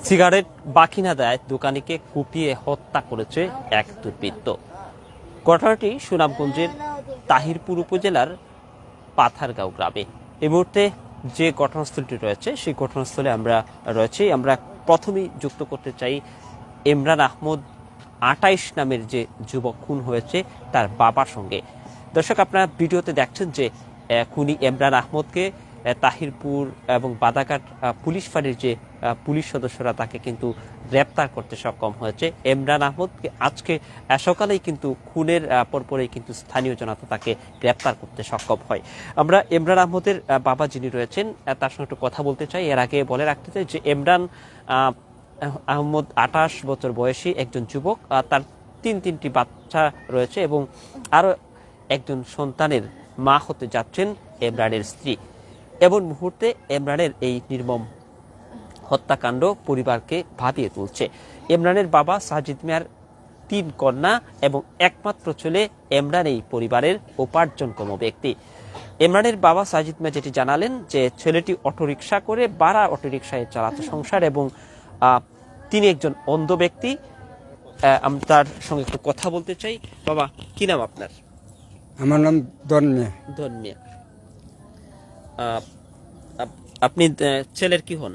Cigarette বাকি না দেয় দোকানিকে কুপিয়ে হত্যা করেছে এক দুর্বৃত্ত। ঘটনাটি সুনামগঞ্জের তাহিরপুর উপজেলার পাথারগাঁও গ্রামে। এই মুহূর্তে যে ঘটনাস্থলটি রয়েছে সেই ঘটনাস্থলে আমরা রয়েছি। আমরা প্রথমেই যুক্ত করতে চাই ইমরান আহমদ ২৮ নামের যে যুবক খুন হয়েছে তার বাবার সঙ্গে। দর্শক, আপনারা ভিডিওতে দেখছেন যে খুনি ইমরান আহমদকে তাহিরপুর এবং বাদাঘাট পুলিশ ফাঁড়ির যে পুলিশ সদস্যরা তাকে কিন্তু গ্রেপ্তার করতে সক্ষম হয়েছে। ইমরান আহমদকে আজকে সকালেই কিন্তু খুনের পরপরেই কিন্তু স্থানীয় জনতা তাকে গ্রেপ্তার করতে সক্ষম হয়। আমরা ইমরান আহমদের বাবা যিনি রয়েছেন তার সঙ্গে একটু কথা বলতে চাই। এর আগে বলে রাখতে চাই যে ইমরান আহমদ ২৮ বছর বয়সী একজন যুবক। তার তিনটি বাচ্চা রয়েছে এবং আরও একজন সন্তানের মা হতে যাচ্ছেন ইমরানের স্ত্রী। এমন মুহূর্তে ইমরানের এই নির্মম হত্যাকাণ্ড পরিবারকে ভাবিয়ে তুলছে। ইমরানের বাবা সাজিদ মিয়ার ৩ কন্যা এবং একমাত্র ছেলে ইমরান এই পরিবারের উপার্জনক্ষম ব্যক্তি। ইমরানের বাবা সাজিদ মিয়া যেটি জানালেন যে ছেলেটি অটোরিকশা করে বাড়া অটোরিকশায় চালাতে সংসার এবং তিনি একজন অন্ধ ব্যক্তি। আমি তার সঙ্গে একটু কথা বলতে চাই। বাবা, কি নাম আপনার? আমার নাম ধর্মিয়া। ধর্মিয়া, আপনি ছেলের কি হন?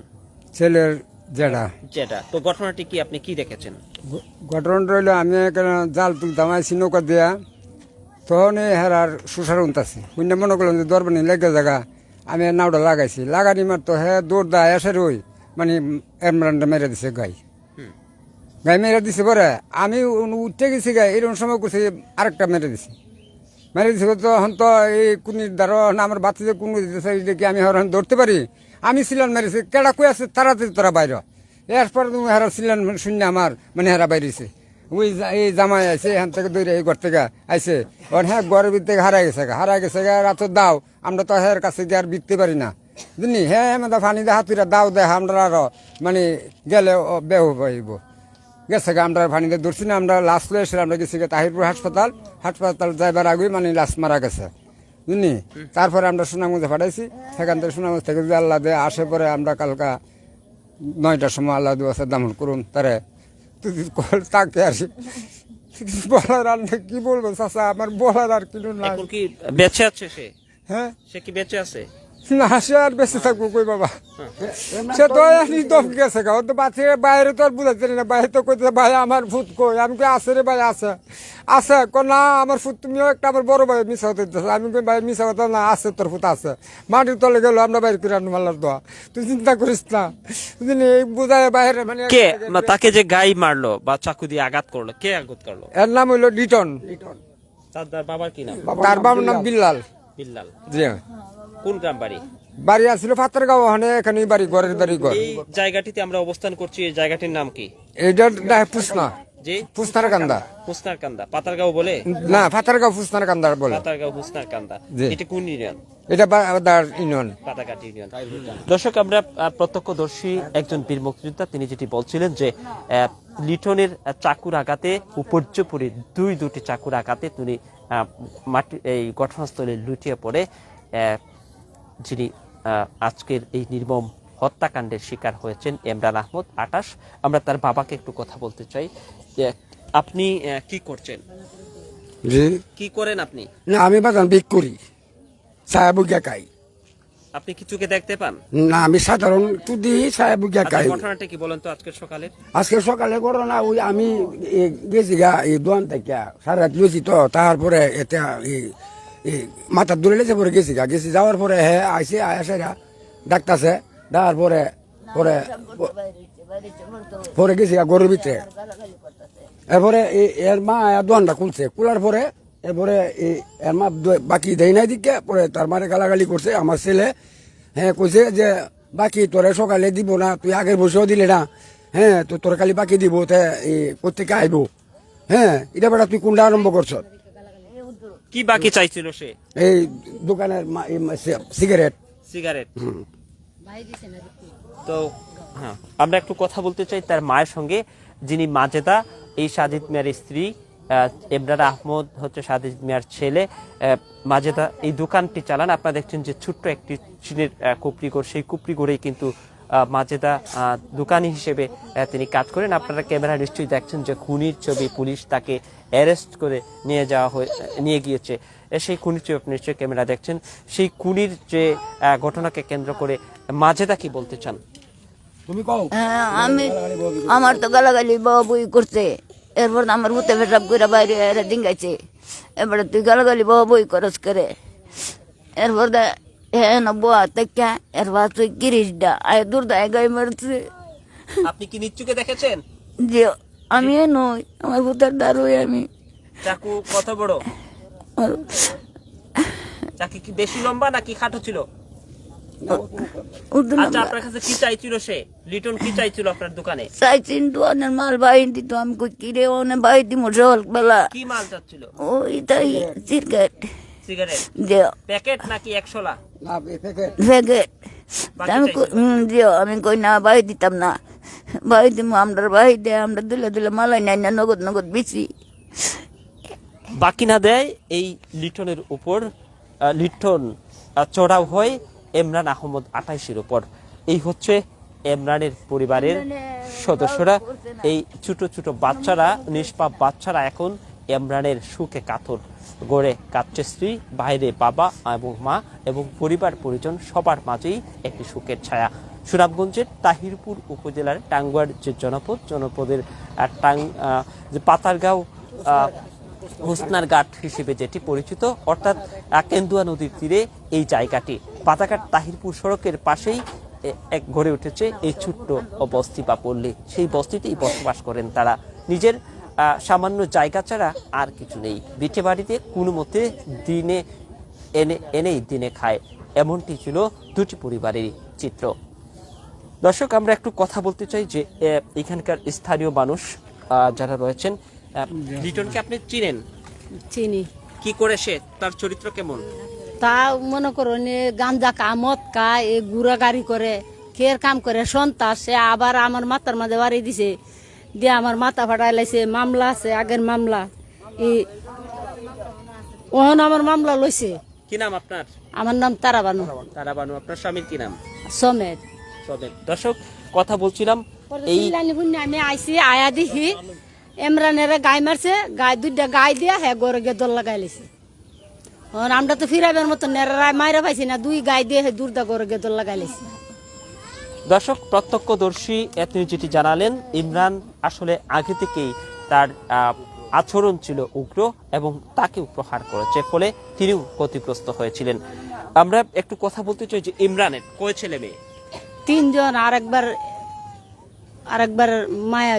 ছেলের জেঠা। যেটা তো ঘটনাটি কি আপনি কি দেখেছেন? ঘটনাটা হইলো আমি জাল তুলতাম আইসি নৌকা দিয়া, তখন হেরার সুসার উনতাছি শুনে মনে করলাম যে দরবানি লেগে জায়গা আমি নাওটা লাগাইছি। লাগানি মাত্র হ্যাঁ দৌড় দা এসে ওই মানে এমরানটা মেরে দিছে গাই মেরে দিছে পরে আমি উঠতে গেছি গাই এরকম সময় করছি আরেকটা মেরে দিছি তখন তো এই কুনির দ্বারা আমার বাচ্চাদের কোন দিতেছে দেখি আমি হরণ ধরতে পারি। আমি সিলান মেরেছি কেডা কই আছে তাড়াতাড়ি তোরা বাইর। এরপর তুমি হেরা সিলান শূন্য আমার মানে হেরা বাইরেছে। ওই এই জামাই আছে এখান থেকে দৌড়ে এই ঘর থেকে আইসে ওর হ্যাঁ ঘরের ভিতর থেকে হারাই গেছে রাত দাও আমরা তো হের কাছে গিয়ে আর বিকতে পারি না বুঝলি। হ্যাঁ মানে পানি দিয়ে হাতুরা দাও দেয় আমরা আরো মানে গেলে বেহ পাইব গেছে আমরা পানিতে ধরছি না। আমরা লাশ লয়ে এসে আমরা গেছি তাহিরপুর হাসপাতাল যাইবার আগে মানে লাশ মারা গেছে বুঝলি। তারপরে আমরা সুনামগঞ্জে পাঠাইছি, সেখান থেকে সুনামগঞ্জ থেকে যদি আল্লাহ দেয় আসে পরে আমরা কালকা ৯টার সময় আল্লাহ দিবসে দামন করুন তারে তাকে আর বলার আর কি বলবো চাচা, আমার বলার আর কিছু না। কি বেঁচে আছে সে? হ্যাঁ, সে কি বেঁচে আছে? না, সে আর বেঁচে থাকবো কই বাবা। সে তো গেছে গা, তো বাচ্চা বাইরে তো আর বুঝাচ্ছে না। বাইরে তো কইতে ভাই আমার ফুট কই, আমি কই আছে রে ভাই আছে আছে না আমার ফুট তুমিও একটা আমার বড় ভাই মিশা হতে দিতেছে। আমি কই ভাই মিশা কথা না, আছে তোর ফুট আছে মাটির তলে গেল আমরা বাইরে করে আনু মাল্লার দোয়া, তুই চিন্তা করিস না বুঝলি। এই বুঝায় বাইরে মানে কে তাকে যে গাই মারলো বা চাকু দিয়ে আঘাত করলো, কে আঘাত করলো? এর নাম হইলো লিটন। তার বাবার কি নাম? তার বাবার নাম বিল্লাল। বিল্লাল। জি। কোন গ্রাম বাড়ি? বাড়ি আসছিল পাথরগাঁও, ওখানে এখানে বাড়ি ঘরের বাড়ি ঘর। এই জায়গাটিতে আমরা অবস্থান করছি, এই জায়গাটির নাম কি? এইটা পুসনা। জি, পুসনার কান্দা। পুসনার কান্দা পাতারগাঁও বলে না, পাথরগাঁও পুসনার কান্দা বলে। পাতারগাঁও পুসনার কান্দা। এটা কোন ইউনিয়ন? এটা ইউনিয়ন, পাতাঘাট ইউনিয়ন। দর্শক, আমরা প্রত্যক্ষদর্শী একজন বীর মুক্তিযোদ্ধা তিনি যেটি বলছিলেন যে লিটনের চাকুর আঘাতে উপর্যুপরি দুটি চাকুর আঘাতে তিনি মাটি এই ঘটনাস্থলে লুটিয়ে পড়ে যিনি আজকের এই নির্মম হত্যাকাণ্ডের শিকার হয়েছেন ইমরান আহমদ ২৮। আমরা তার বাবাকে একটু কথা বলতে চাই। আপনি কি করছেন? কি করেন আপনি? না, আমি বাজান বিক করি, ছায়াবুগিয়া খাই। আপনি কি চোখে দেখতে পান? না, আমি সাধারণ তুদি ছায়াবুগিয়া খাই। ঘটনাটা কি বলেন তো আজকের সকালে? আজকে সকালে ঘটনা ওই আমি গেছি গা এই দোয়ান থেকে সারা রাত লুচি তো, তারপরে এটা মাথার দূরে লেছে পরে গেছি যাওয়ার পরে হ্যাঁ আইসে আয়াসেরা ডাকতেছে, ডাকার পরে পরে পরে গেছি গরুর ভিতরে। এরপরে এর মা দোয়ানটা খুলছে, খোলার পরে এরপরে এর মা বাকি দেয় নাই দিকে পরে তার মারে গালাগালি করছে আমার ছেলে। হ্যাঁ, কইছে যে বাকি তোরে সকালে দিব না, তুই আগের বসেও দিলে না, হ্যাঁ তো তোর খালি বাকি দিব কোথেকে আইব। হ্যাঁ, এটা বেটা তুই কোনটা আরম্ভ করছ? কি বাকি চাইছিল সে? এই দোকানের সিগারেট। তো হ্যাঁ, আমরা একটু কথা বলতে চাই তার মায়ের সঙ্গে, যিনি মাজেদা, এই সাজিদ মিয়ার স্ত্রী। ইমরান আহমদ হচ্ছে সাজিদ মিয়ার ছেলে। মাজেদা এই দোকানটি চালান। আপনারা দেখছেন যে ছোট্ট একটি চীনের কুপড়ি ঘর, সেই কুপড়ি ঘরেই কিন্তু মাজেদা দোকানি হিসেবে তিনি কাজ করেন। আপনারা ক্যামেরা নিশ্চয়ই দেখছেন যে খুনির ছবি, পুলিশ তাকে অ্যারেস্ট করে নিয়ে গিয়েছে। সেই খুনির ছবি আপনি নিশ্চয়ই ক্যামেরা দেখছেন। সেই খুনির যে ঘটনাকে কেন্দ্র করে মাজেদা কি বলতে চান? তুমি কও। আমার তো গালাগালি বই করছে, এরপর আমার ভূতে পেশাব করে বাইরে এরা ডিঙ্গাইছে, এবারে তুই গালাগালি বই করস করে, এরপর হ্যাঁ বুয়া দেখা, এরপর তুই গিরিশটা আয় দূর দায় গাই মারছে। আপনি কি নিচ্চুকে দেখেছেন? যে আমি নই, আমার ভূতের দারুই আমি। চাকু কত বড়? চাকু কি বেশি লম্বা নাকি খাটো ছিল? আচ্ছা, আপনার কাছে কি চাইছিল সে? লিটন কি চাইছিল আপনার দোকানে? চাইছেন তো অনেক মাল বাই দিত, আমি কই কিরে অনেক বাই দিব জল বেলা। কি মাল চাচ্ছিল? ওই তাই সিগারেট। সিগারেট যে প্যাকেট নাকি 100লা? না প্যাকেট। প্যাকেট। আমি দিও, আমি কই না বাই দিতাম না, বাই দিব আমরা, বাই দে আমরা দিলে দিলে মালাই নাই না, নগদ নগদ বেশি। বাকি না দেয় এই লিটনের উপর লিটন চড়াও হয় ইমরান আহমদ 28-এর উপর। এই হচ্ছে ইমরানের পরিবারের সদস্যরা, এই ছোট ছোট বাচ্চারা, নিষ্পাপ বাচ্চারা এখন ইমরানের সুখে কাতর। গড়ে কাটছে স্ত্রী, বাইরে বাবা এবং মা এবং পরিবার পরিজন, সবার মাঝেই একটি সুখের ছায়া। সুনামগঞ্জের তাহিরপুর উপজেলার টাঙ্গুয়ার যে জনপদের যে পাতারগাঁও হোসনার ঘাট হিসেবে যেটি পরিচিত, অর্থাৎ কেন্দুয়া নদীর তীরে এই জায়গাটি। পাতাঘাট তাহিরপুর সড়কের পাশেই এক গড়ে উঠেছে এই ছোট্ট বস্তি বা পল্লী। সেই বস্তিতেই বসবাস করেন তারা। নিজের সামান্য জায়গা ছাড়া আর কিছু নেই। ভিটে বাড়িতে কোনো মতে দিনে এনেই দিনে খায়, এমনটি ছিল দুটি পরিবারেরই চিত্র। দর্শক, আমরা একটু কথা বলতে চাই যে এখানকার স্থানীয় মানুষ যারা রয়েছেন। লিটনকে আপনি চিনেন? চিনি। কি করে সে? তার চরিত্র কেমন? তা মনে করো গাঞ্জা কা, মদ কা, এ গুড়া গাড়ি করে, কের কাম করে, সন্তাস। সে আবার আমার মাথার মাঝে বাড়ি দিছে, দিয়ে আমার মাথা ফাটাই লাইছে। মামলা আছে, আগের মামলা। ওহন আমার মামলা লইছে। কি নাম আপনার? আমার নাম তারাবানু। তারাবানু। আপনার স্বামীর কি নাম? সমেত। দর্শক, কথা বলছিলাম এই আমি আইসি, আয়া দেখি ইমরানের গাই মারছে, গাই দুইটা গাই দিয়া হ্যাঁ গড়ে গিয়ে দল লাগাই লাইছে। আমরা তো ফিরাইবার মতো মাইরা পাইছি না, দুই গাই দিয়ে দূরদা গড়ে গিয়ে দল লাগাই লাইছে। দর্শক, প্রত্যক্ষদর্শী তিনি যেটি জানালেন, ইমরান আসলে আগে থেকেই তার আচরণ ছিল উগ্র এবং তাকেও প্রহার করেছে, ফলে তিনিও ক্ষতিগ্রস্ত হয়েছিলেন। আমরা একটু কথা বলতে চাই যে ইমরানের কয় ছেলে মেয়ে? 3 জন, আরেকবার মায়া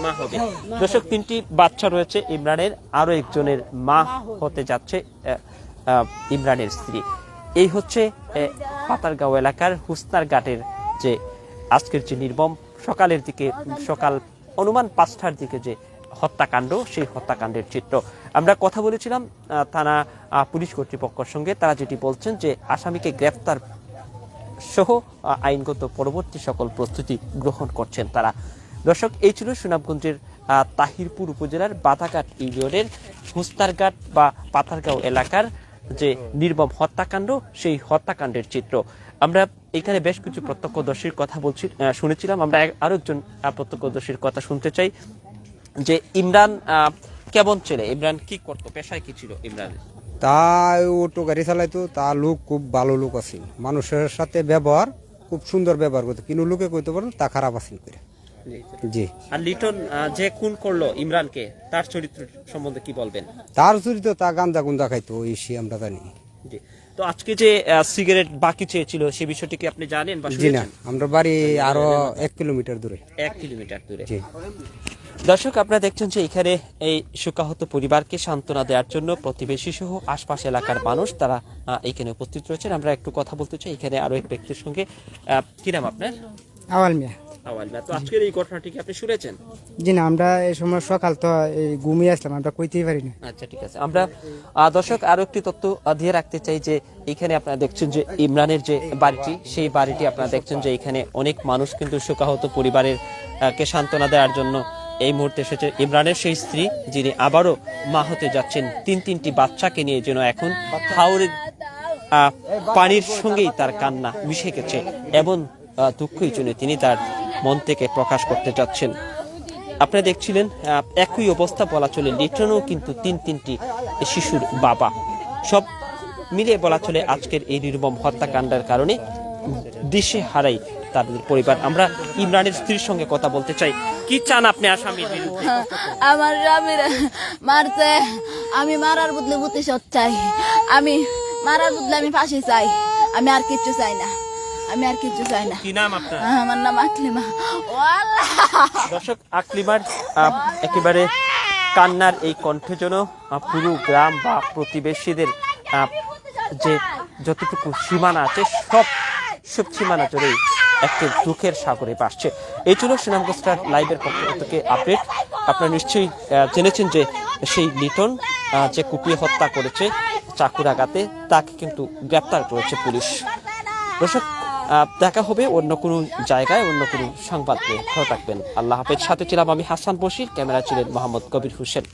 মা হবে। দর্শক, 3টি বাচ্চা রয়েছে ইমরানের, আরো একজনের মা হতে যাচ্ছে ইমরানের স্ত্রী। এই হচ্ছে পাতারগাঁও এলাকার হোসনার ঘাটের যে আজকের যে নির্মম সকাল অনুমান 5টার দিকে যে হত্যাকাণ্ড, সেই হত্যাকাণ্ডের চিত্র। আমরা কথা বলেছিলাম থানা পুলিশ কর্তৃপক্ষের সঙ্গে। তারা যেটি বলছেন যে আসামিকে গ্রেফতার সহ আইনগত পরবর্তী সকল প্রস্তুতি গ্রহণ করছেন তারা। দর্শক, এই ছিল সুনামগঞ্জের তাহিরপুর উপজেলার বাধাঘাট ইউনিয়নের হোসনারঘাট বা পাথারগাঁও এলাকার যে নির্মম হত্যাকাণ্ড, সেই হত্যাকাণ্ডের চিত্র। আমরা এখানে বেশ কিছু প্রত্যক্ষদর্শীর কথা শুনেছিলাম। আমরা আরো একজন প্রত্যক্ষদর্শীর কথা শুনতে চাই যে ইমরান কেমন ছেলে, ইমরান কি করতো, পেশায় কি ছিল ইমরান? তা অটো গাড়ি চালাইতো, তা লোক খুব ভালো লোক আছিল, মানুষের সাথে ব্যবহার খুব সুন্দর ব্যবহার করতো, কিন্তু লোকে কইতে পারেন তা খারাপ আছিল করে। জি। আর লিটন যে খুন করলো ইমরানকে, তার চরিত্র সম্বন্ধে কি বলবেন? তার চরিত্র তা গান্দা গুন্দা খাইতো, এই সে আমরা জানি। জি। তো আজকে যে সিগারেট বাকি চেয়েছিল, সে বিষয়টি কি আপনি জানেন বা জি না, শুনেছেন? আমরা বাড়ি আরো 1 কিলোমিটার দূরে। 1 কিলোমিটার দূরে। জি। দর্শক, আপনারা দেখছেন যে এখানে এই শোকাহত পরিবারকে সান্ত্বনা দেওয়ার জন্য প্রতিবেশী সহ আশপাশ এলাকার মানুষ তারা এখানে উপস্থিত রয়েছেন। আমরা একটু কথা বলতে চাই এখানে আরো এক ব্যক্তির সঙ্গে। কি নাম আপনার? আওয়াল মিয়া। তো আজকের এই ঘটনাটি কি আপনি শুনেছেন? জি না, আমরা এই সময় সকাল তো ঘুমিয়ে আসলাম, আমরা কইতেই পারি না। আচ্ছা, ঠিক আছে। আমরা দর্শক আরো একটি তথ্য দিয়ে রাখতে চাই যে এখানে আপনারা দেখছেন যে ইমরানের যে বাড়িটি, সেই বাড়িটি আপনারা দেখছেন যে এখানে অনেক মানুষ কিন্তু শোকাহত পরিবারের কে সান্ত্বনা দেওয়ার জন্য এই মুহূর্তে এসেছে। ইমরানের সেই স্ত্রী, যিনি আবারও মা হতে যাচ্ছেন, 3টি বাচ্চাকে নিয়ে যেন এখন হাওরের পানির সঙ্গেই তার কান্না মিশে গেছে, এমন দুঃখই জন্য তিনি তার মন থেকে প্রকাশ করতে চাচ্ছেন। আপনারা দেখছিলেন একই অবস্থা বলা চলে লিটনও কিন্তু তিনটি শিশুর বাবা। সব মিলে বলা চলে আজকের এই নির্মম হত্যাকাণ্ডের কারণে দিশে হারাই তাদের পরিবার। আমরা ইমরানের স্ত্রীর সঙ্গে কথা বলতে চাই। কি চান আপনি আসামির বিরুদ্ধে? আমার স্বামীর মারছে, আমি মারার বদলে প্রতিশোধ চাই, আমি মারার বদলে আমি ফাঁসি চাই, আমি আর কিচ্ছু চাই না, আমি আর কিচ্ছু চাই না। কি নাম আপনার? আমার নাম আকলিমা। ও আল্লাহ! দর্শক, আকলিমার একেবারে কান্নার এই কণ্ঠে যেন পুরো গ্রাম বা প্রতিবেশীদের যে যতটুকু সীমানা আছে সব সীমানা জুড়েই একটি দুঃখের সাগরে ভাসছে। এই ছিল সুনামগঞ্জ স্টার লাইভের পক্ষ থেকে আপডেট। আপনারা নিশ্চয়ই জেনেছেন যে সেই লিটন যে কুপিয়ে হত্যা করেছে চাকুর আঘাতে, তাকে কিন্তু গ্রেপ্তার করেছে পুলিশ। দর্শক, দেখা হবে অন্য কোনো জায়গায় অন্য কোনো সংবাদ নিয়ে। ভালো থাকবেন। আল্লাহ হাফেজ। সাথে ছিলাম আমি হাসান বশির, ক্যামেরা ছিলেন মোহাম্মদ কবির হোসেন।